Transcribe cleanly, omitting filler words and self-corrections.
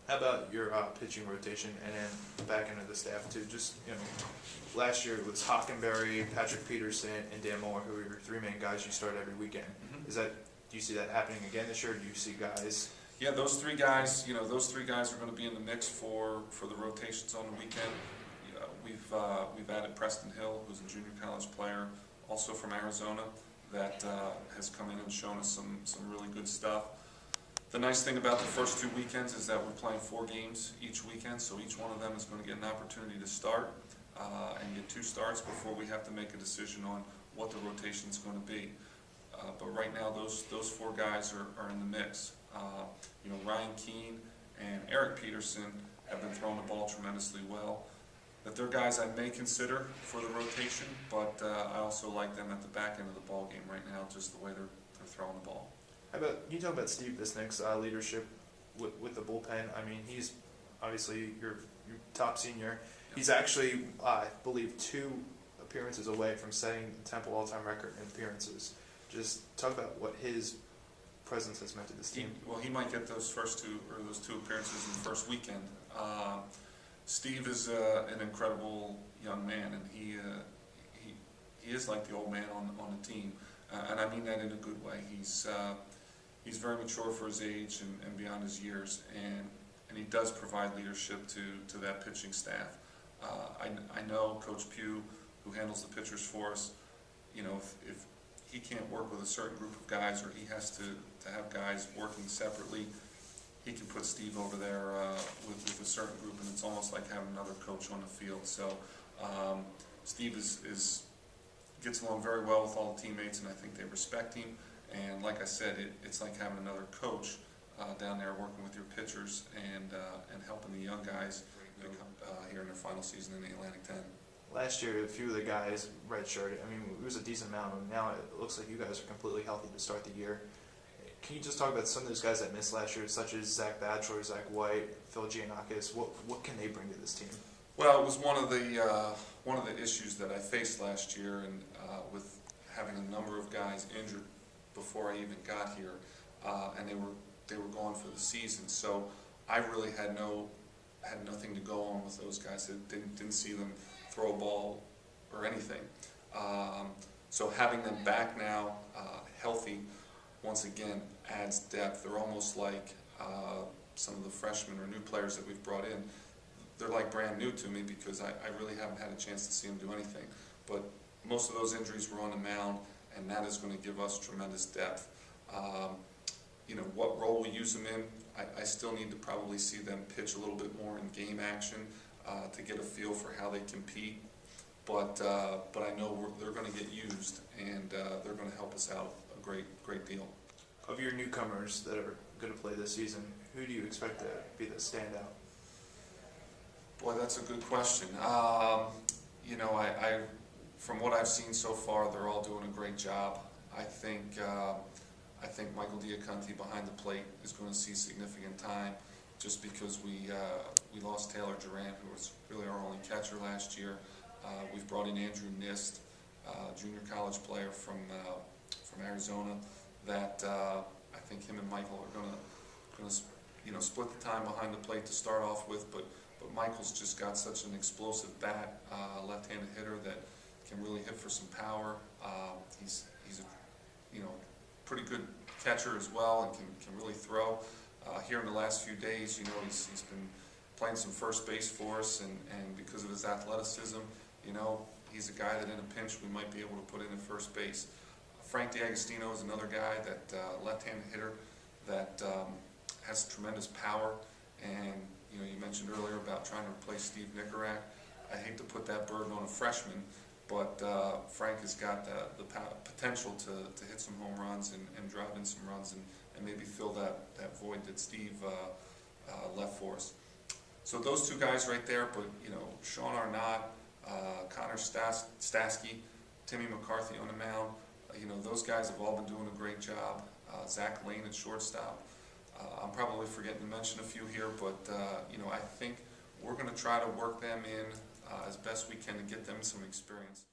How about your pitching rotation and then the back end of the staff too? Just, last year it was Hockenberry, Patrick Peterson, and Dan Moore, who were your three main guys you start every weekend. Mm-hmm. Do you see that happening again this year? Or do you see guys? Yeah, those three guys are going to be in the mix for the rotations on the weekend. We've added Preston Hill, who's a junior college player, also from Arizona, that has come in and shown us some really good stuff. The nice thing about the first two weekends is that we're playing 4 games each weekend, so each one of them is going to get an opportunity to start and get 2 starts before we have to make a decision on what the rotation is going to be. But right now, those 4 guys are in the mix. Ryan Keene and Eric Peterson have been throwing the ball tremendously well. That they're guys I may consider for the rotation, but I also like them at the back end of the ball game right now, just the way they're throwing the ball. How about you talk about Steve Visnic's leadership with the bullpen? I mean, he's obviously your top senior. He's actually, I believe, 2 appearances away from setting the Temple all-time record in appearances. Just talk about what his presence has meant to this team. He might get those those 2 appearances in the first weekend. Steve is an incredible young man, and he is like the old man on the team, and I mean that in a good way. He's very mature for his age and beyond his years, and he does provide leadership to that pitching staff. I know Coach Pugh, who handles the pitchers for us, if he can't work with a certain group of guys, or he has to have guys working separately, he can put Steve over there with a certain group, and it's almost like having another coach on the field. So Steve gets along very well with all the teammates, and I think they respect him. And like I said, it's like having another coach down there working with your pitchers and helping the young guys here in their final season in the Atlantic 10. Last year, a few of the guys redshirted. I mean, it was a decent amount of them. Now it looks like you guys are completely healthy to start the year. Can you just talk about some of those guys that missed last year, such as Zach Batchelor, Zach White, Phil Giannakis? What can they bring to this team? Well, it was one of the issues that I faced last year, and with having a number of guys injured before I even got here, and they were gone for the season. So I really had nothing to go on with those guys. I didn't see them throw a ball or anything. So having them back now, healthy, once again adds depth. They're almost like some of the freshmen or new players that we've brought in. They're like brand new to me because I really haven't had a chance to see them do anything. But most of those injuries were on the mound, and that is going to give us tremendous depth. What role we use them in, I still need to probably see them pitch a little bit more in game action to get a feel for how they compete. But I know they're going to get used, and they're going to help us out a great deal. Of your newcomers that are going to play this season, who do you expect to be the standout? Boy, that's a good question. From what I've seen so far, they're all doing a great job. I think Michael Diaconti behind the plate is going to see significant time, just because we lost Taylor Durant, who was really our only catcher last year. We've brought in Andrew Nist, junior college player from Arizona, that I think him and Michael are going to split the time behind the plate to start off with. But Michael's just got such an explosive bat, left-handed hitter that can really hit for some power. He's a pretty good catcher as well, and can really throw. Here in the last few days, he's been playing some first base for us, and because of his athleticism, he's a guy that in a pinch we might be able to put in at first base. Frank D'Agostino is another guy, that left-handed hitter that has tremendous power. And you mentioned earlier about trying to replace Steve Visnic. I hate to put that burden on a freshman, but Frank has got the potential to hit some home runs and drive in some runs and maybe fill that void that Steve left for us. So those 2 guys right there, but Sean Arnott, Connor Stasky, Timmy McCarthy on the mound, those guys have all been doing a great job. Zach Lane at shortstop. I'm probably forgetting to mention a few here, but I think we're going to try to work them in as best we can to get them some experience.